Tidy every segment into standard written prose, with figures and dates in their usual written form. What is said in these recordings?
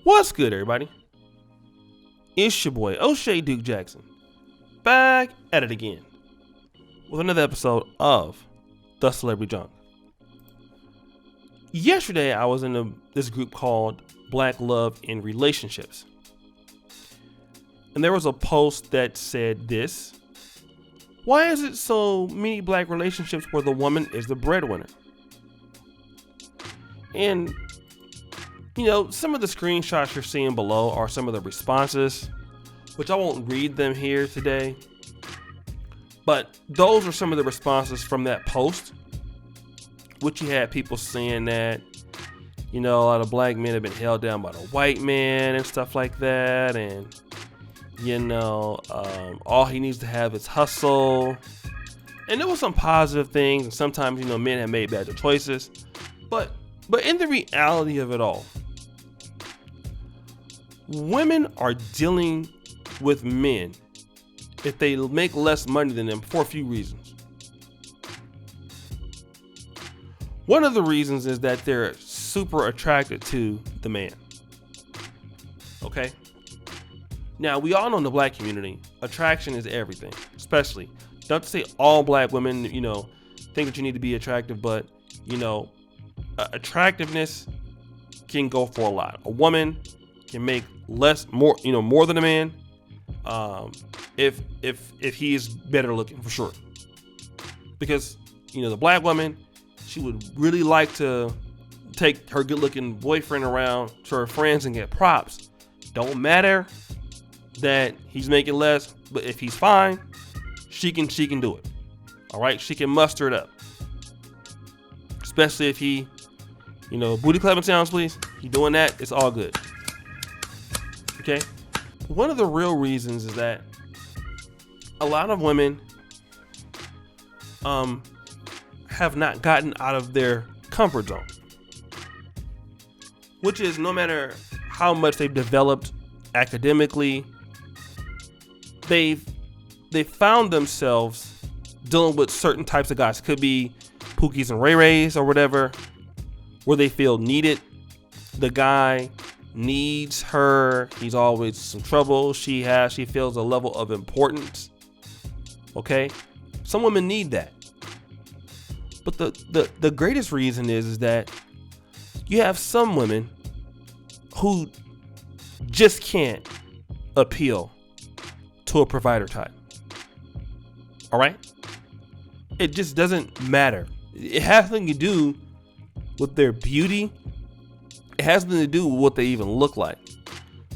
What's good, everybody? It's your boy O'Shea Duke Jackson, back at it again with another episode of The Celebrity Junk. Yesterday, I was in this group called Black Love in Relationships, and there was a post that said this: why is it so many black relationships where the woman is the breadwinner? And some of the screenshots you're seeing below are some of the responses, which I won't read them here today. But those are some of the responses from that post, which you had people saying that, a lot of black men have been held down by the white man and stuff like that. And, all he needs to have is hustle. And there was some positive things. And sometimes, men have made bad choices. But in the reality of it all, women are dealing with men if they make less money than them for a few reasons. One of the reasons is that they're super attracted to the man. Okay? Now, we all know in the black community, attraction is everything. Especially, not to say all black women, think that you need to be attractive, but, attractiveness can go for a lot. A woman can make more than a man, if he is better looking, for sure. Because the black woman, she would really like to take her good looking boyfriend around to her friends and get props. Don't matter that he's making less, but if he's fine, she can do it. All right, she can muster it up. Especially if he, booty clapping sounds, please. He doing that, it's all good. Okay, one of the real reasons is that a lot of women have not gotten out of their comfort zone, which is no matter how much they've developed academically, they've found themselves dealing with certain types of guys. Could be Pookies and Ray Rays or whatever, where they feel needed. The guy needs her. He's always some trouble. She feels a level of importance. Okay, some women need that. But the greatest reason is that you have some women who just can't appeal to a provider type. All right, it just doesn't matter. It has nothing to do with their beauty. It has nothing to do with what they even look like.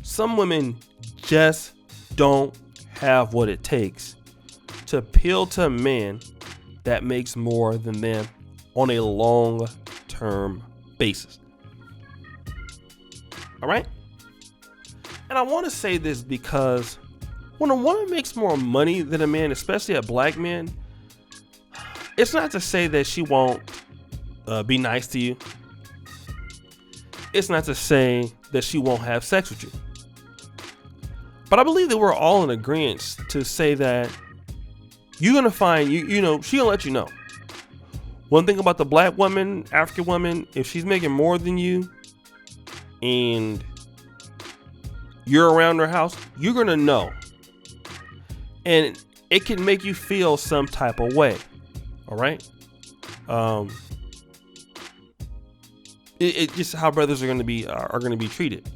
Some women just don't have what it takes to appeal to a man that makes more than them on a long-term basis. All right? And I want to say this because when a woman makes more money than a man, especially a black man, it's not to say that she won't be nice to you. It's not to say that she won't have sex with you. But I believe that we're all in agreement to say that you're going to find, she's going to let you know. One thing about the black woman, African woman, if she's making more than you and you're around her house, you're going to know. And it can make you feel some type of way. All right? It just how brothers are going to be treated.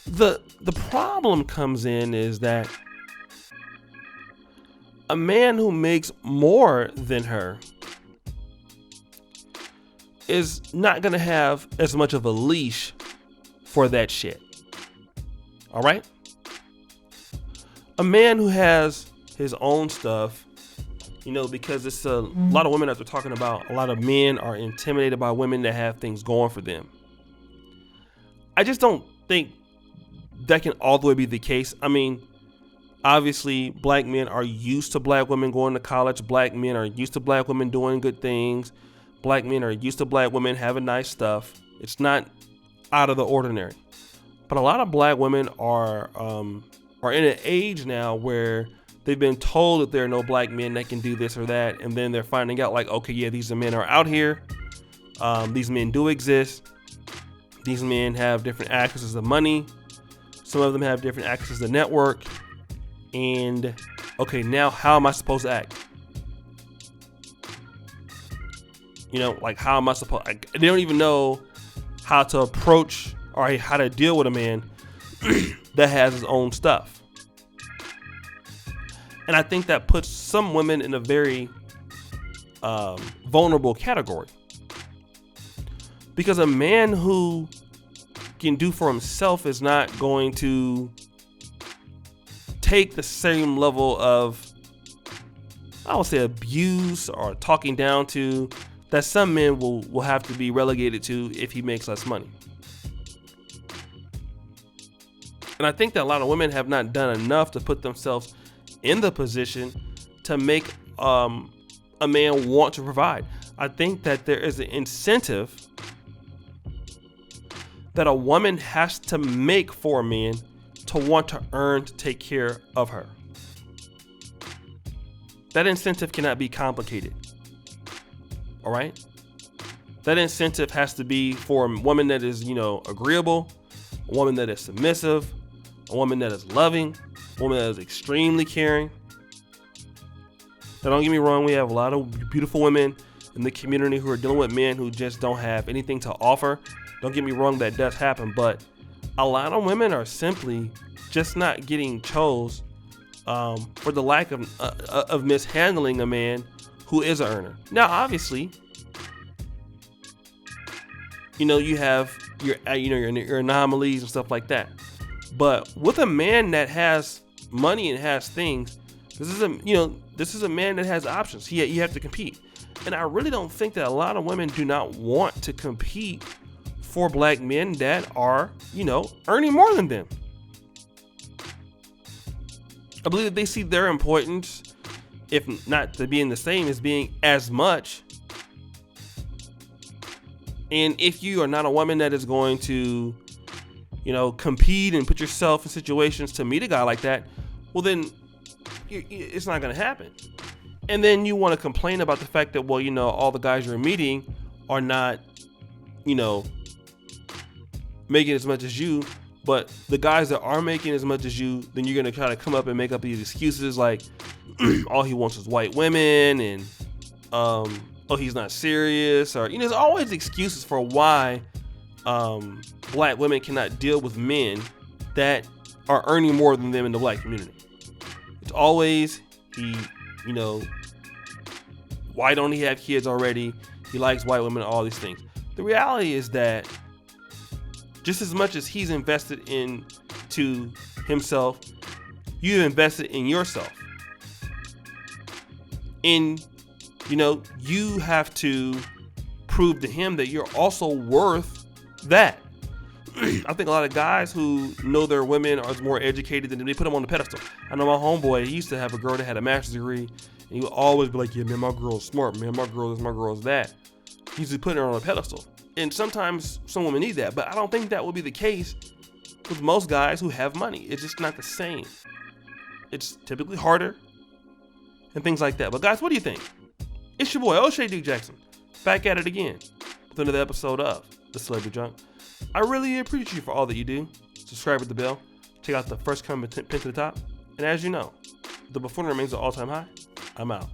The problem comes in is that a man who makes more than her is not going to have as much of a leash for that shit. All right? A man who has his own stuff, because it's a lot of women that we're talking about, a lot of men are intimidated by women that have things going for them. I just don't think that can all the way be the case. I mean, obviously, black men are used to black women going to college. Black men are used to black women doing good things. Black men are used to black women having nice stuff. It's not out of the ordinary. But a lot of black women are in an age now where they've been told that there are no black men that can do this or that, and then they're finding out like, okay, yeah, these men are out here. These men do exist. These men have different accesses to money. Some of them have different accesses to network. And okay, now how am I supposed to act? You know, like how am I supposed? They don't even know how to approach or how to deal with a man that has his own stuff. And I think that puts some women in a very vulnerable category. Because a man who can do for himself is not going to take the same level of, I would say, abuse or talking down to that some men will have to be relegated to if he makes less money. And I think that a lot of women have not done enough to put themselves in the position to make a man want to provide. I think that there is an incentive that a woman has to make for a man to want to earn to take care of her. That incentive cannot be complicated. All right? That incentive has to be for a woman that is, agreeable, a woman that is submissive, a woman that is loving, a woman that is extremely caring. Now, don't get me wrong, we have a lot of beautiful women in the community who are dealing with men who just don't have anything to offer. Don't get me wrong, that does happen, but a lot of women are simply just not getting chose for the lack of mishandling a man who is an earner. Now, obviously, you have your anomalies and stuff like that. But with a man that has money and has things, this is a man that has options. You have to compete. And I really don't think that a lot of women do not want to compete for black men that are, earning more than them. I believe that they see their importance, if not to being the same, as being as much. And if you are not a woman that is going to, compete and put yourself in situations to meet a guy like that, well, then it's not going to happen. And then you want to complain about the fact that, all the guys you're meeting are not, making as much as you, but the guys that are making as much as you, then you're going to try to come up and make up these excuses like, all he wants is white women, and, he's not serious, or, there's always excuses for why, black women cannot deal with men that are earning more than them in the black community. It's always, why don't he have kids already? He likes white women, all these things. The reality is that just as much as he's invested into himself, you've invested in yourself. And, you have to prove to him that you're also worth that. I think a lot of guys who know their women are more educated than them, they put them on the pedestal. I know my homeboy, he used to have a girl that had a master's degree, and he would always be like, yeah, man, my girl's smart, man, my girl is, my girl's that. He's just putting her on a pedestal. And sometimes some women need that, but I don't think that would be the case with most guys who have money. It's just not the same. It's typically harder and things like that. But guys, what do you think? It's your boy, O'Shea Duke Jackson, back at it again with another episode of The Celebrity Junk. I really appreciate you for all that you do. Subscribe with the bell. Check out the first comment pinned to the top. And as you know, the buffoonery remains an all-time high. I'm out.